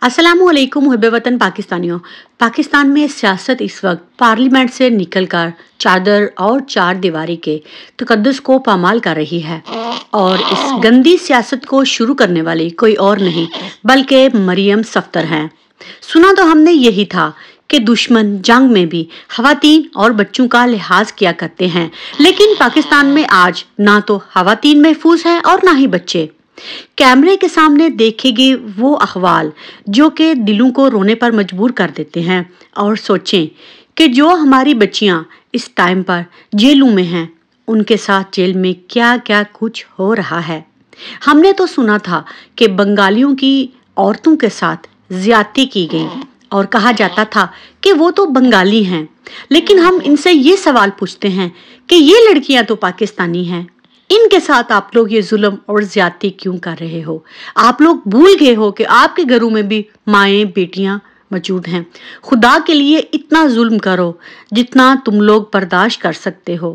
अस्सलामुअलैकुम हुब्बे वतन पाकिस्तानियों। पाकिस्तान में सियासत इस वक्त पार्लियामेंट से निकलकर चादर और चार दीवारी के तकद्दुस को पामाल कर रही है और इस गंदी सियासत को शुरू करने वाली कोई और नहीं बल्कि मरियम सफ्दर हैं। सुना तो हमने यही था कि दुश्मन जंग में भी खवातीन और बच्चों का लिहाज किया करते हैं, लेकिन पाकिस्तान में आज ना तो खवातीन महफूज हैं और ना ही बच्चे। कैमरे के सामने देखेंगे वो अहवाल जो कि दिलों को रोने पर मजबूर कर देते हैं। और सोचें कि जो हमारी बच्चियां इस टाइम पर जेलों में हैं, उनके साथ जेल में क्या क्या कुछ हो रहा है। हमने तो सुना था कि बंगालियों की औरतों के साथ ज्यादती की गई और कहा जाता था कि वो तो बंगाली हैं, लेकिन हम इनसे ये सवाल पूछते हैं कि ये लड़कियां तो पाकिस्तानी हैं, इनके साथ आप लोग ये जुल्म और ज्यादती क्यों कर रहे हो? आप लोग भूल गए हो कि आपके घरों में भी माएँ बेटियां मौजूद हैं। खुदा के लिए इतना जुल्म करो जितना तुम लोग बर्दाश्त कर सकते हो।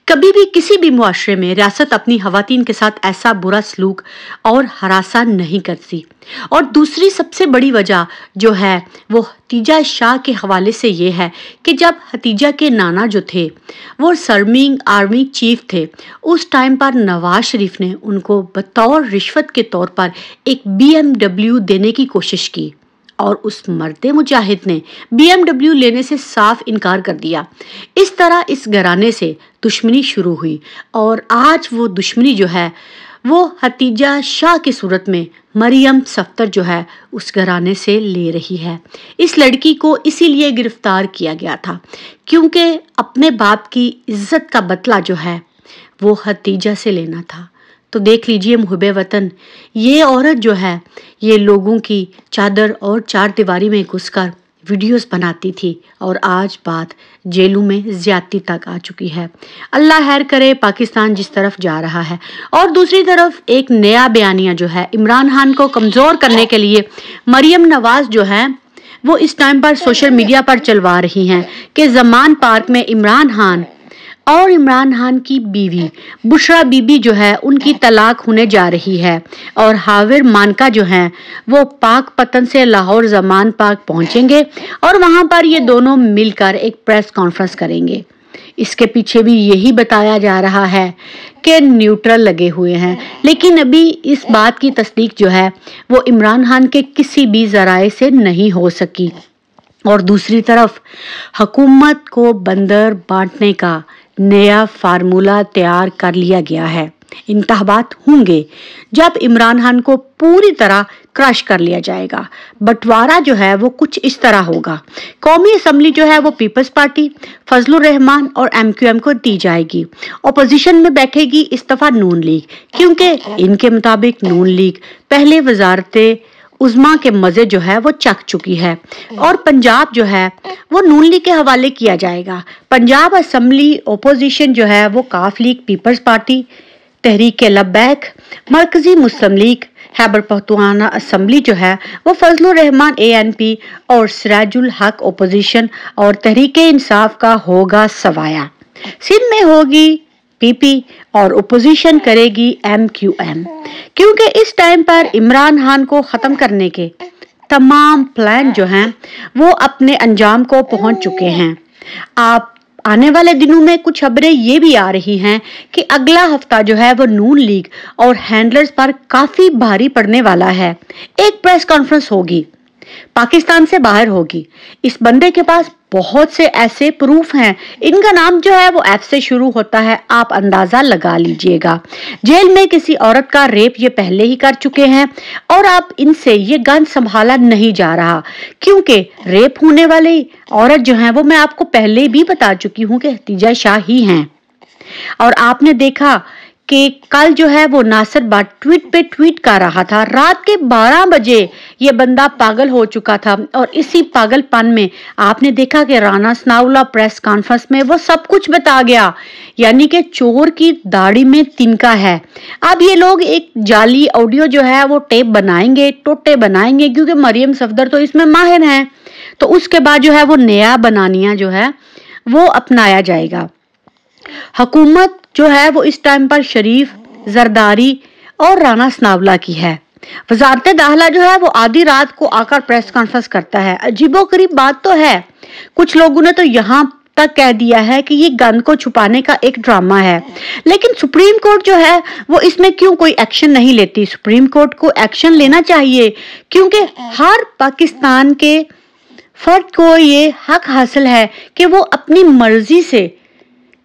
कभी भी किसी भी मुआशरे में रियासत अपनी खवातीन के साथ ऐसा बुरा सलूक और हरासा नहीं करती। और दूसरी सबसे बड़ी वजह जो है वो हतीजा शाह के हवाले से ये है कि जब हतीजा के नाना जो थे वो सर्विंग आर्मी चीफ थे, उस टाइम पर नवाज शरीफ ने उनको बतौर रिश्वत के तौर पर एक BMW देने की कोशिश की और उस मर्दे मुजाहिद ने BMW लेने से साफ इनकार कर दिया। इस तरह इस घराने से दुश्मनी शुरू हुई और आज वो दुश्मनी जो है वो हतीजा शाह की सूरत में मरियम सफ्दर जो है उस घराने से ले रही है। इस लड़की को इसीलिए गिरफ्तार किया गया था क्योंकि अपने बाप की इज्जत का बदला जो है वो हतीजा से लेना था। तो देख लीजिए मुहब्बे वतन, ये औरत जो है ये लोगों की चादर और चार दीवारी में घुसकर वीडियोस बनाती थी और आज बात जेलों में ज्यादती तक आ चुकी है। अल्लाह खैर करे पाकिस्तान जिस तरफ जा रहा है। और दूसरी तरफ एक नया बयानिया जो है इमरान खान को कमज़ोर करने के लिए मरियम नवाज जो है वो इस टाइम पर सोशल मीडिया पर चलवा रही हैं कि जमान पार्क में इमरान खान और इमरान खान की बीवी बुशरा बीबी जो है उनकी तलाक होने जा रही है और हाविर मानका जो हैं वो पाक पतन से लाहौर जमान पार्क पहुंचेंगे और वहां पर ये दोनों मिलकर एक प्रेस कॉन्फ्रेंस करेंगे। इसके पीछे भी यही बताया जा रहा है कि न्यूट्रल लगे हुए हैं, लेकिन अभी इस बात की तस्दीक जो है वो इमरान खान के किसी भी जराए से नहीं हो सकी। और दूसरी तरफ हुकूमत को बंदर बांटने का नया फार्मूला तैयार कर लिया गया है। इंतखाबात होंगे जब इमरान खान को पूरी तरह क्रश कर लिया जाएगा। बंटवारा जो है वो कुछ इस तरह होगा। कौमी असम्बली जो है वो पीपल्स पार्टी, फजलुर रहमान और MQM को दी जाएगी। अपोजिशन में बैठेगी इस दफा नून लीग, क्योंकि इनके मुताबिक नून लीग पहले वजारते उज़्मा के मजे जो है वो चख चुकी है और पंजाब जो है वो नून लीग के हवाले किया जाएगा। पंजाब असम्बली ओपोजिशन जो है वो काफ लीग, पीपल्स पार्टी, तहरीक लब्बैक, मरकजी मुस्लिम लीग, खैबर पख्तूनख्वा असम्बली जो है वो फजलुर रहमान ANP और सिराजुल हक ओपोजिशन और तहरीक इंसाफ का होगा सवाया। सिंध में होगी PP और ओपोजिशन करेगी MQM, क्योंकि इस टाइम पर इमरान खान को ख़त्म करने के तमाम प्लान जो हैं वो अपने अंजाम को पहुंच चुके हैं। आप आने वाले दिनों में कुछ खबरें ये भी आ रही हैं कि अगला हफ्ता जो है वो नून लीग और हैंडलर्स पर काफ़ी भारी पड़ने वाला है। एक प्रेस कॉन्फ्रेंस होगी, पाकिस्तान से बाहर होगी। इस बंदे के पास बहुत से ऐसे प्रूफ हैं, इनका नाम जो है वो F से शुरू होता है, आप अंदाजा लगा लीजिएगा। जेल में किसी औरत का रेप ये पहले ही कर चुके हैं और आप इनसे ये गन संभाला नहीं जा रहा, क्योंकि रेप होने वाली औरत जो है वो मैं आपको पहले भी बता चुकी हूँ कि हतीजा शाह ही हैं। और आपने देखा कि कल जो है वो नासिर बाट ट्वीट पे ट्वीट कर रहा था, रात के 12 बजे ये बंदा पागल हो चुका था और इसी पागलपन में आपने देखा कि राना सनाउल्लाह प्रेस कॉन्फ्रेंस में वो सब कुछ बता गया, यानी कि चोर की दाढ़ी में तिनका है। अब ये लोग एक जाली ऑडियो जो है वो टेप बनाएंगे, टोटे बनाएंगे, क्योंकि मरियम सफ्दर तो इसमें माहिर हैं। तो उसके बाद जो है वो नया बनानिया जो है वो अपनाया जाएगा। हुकूमत जो है वो इस टाइम पर शरीफ, जरदारी और राना सनाउल्लाह की है। وزارت داخلہ جو ہے وہ آدھی رات کو آ کر پریس کانفرنس کرتا ہے۔ عجیب و غریب بات تو ہے، کچھ لوگوں نے تو یہاں تک کہہ دیا ہے کہ یہ گند کو چھپانے کا ایک ڈرامہ ہے، لیکن سپریم کورٹ جو ہے وہ اس میں کیوں کوئی ایکشن نہیں لیتی؟ سپریم کورٹ کو ایکشن لینا چاہیے، کیونکہ ہر پاکستان کے فرد کو یہ حق حاصل ہے کہ وہ اپنی مرضی سے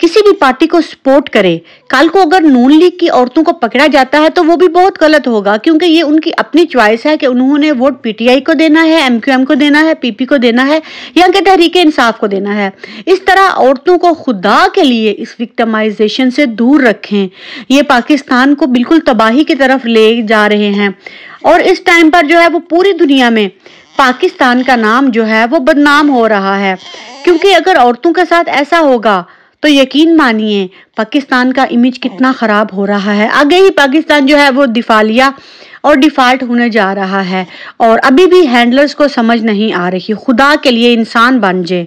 کسی بھی پارٹی کو سپورٹ کرے۔ کل کو اگر نون لیگ کی عورتوں کو پکڑا جاتا ہے تو وہ بھی بہت غلط ہوگا، کیونکہ یہ ان کی اپنی چوائس ہے کہ انہوں نے ووٹ پی ٹی آئی کو دینا ہے، ایم کیو ایم کو دینا ہے، پی پی کو دینا ہے یا کہ تحریک انصاف کو دینا ہے۔ اس طرح عورتوں کو خدا کے لیے اس وکٹمائزیشن سے دور رکھیں، یہ پاکستان کو بالکل تباہی کی طرف لے جا رہے ہیں، اور اس ٹائم پر جو ہے وہ پوری دنیا میں پاکستان کا نام جو ہے وہ بدنام ہو رہا ہے، کیونکہ اگر عورتوں کے ساتھ ایسا ہوگا تو یقین مانیے پاکستان کا امیج کتنا خراب ہو رہا ہے۔ آگے ہی پاکستان جو ہے وہ دفاعیہ اور ڈیفالٹ ہونے جا رہا ہے، اور ابھی بھی ہینڈلرز کو سمجھ نہیں آ رہی۔ خدا کے لیے انسان بن جائے۔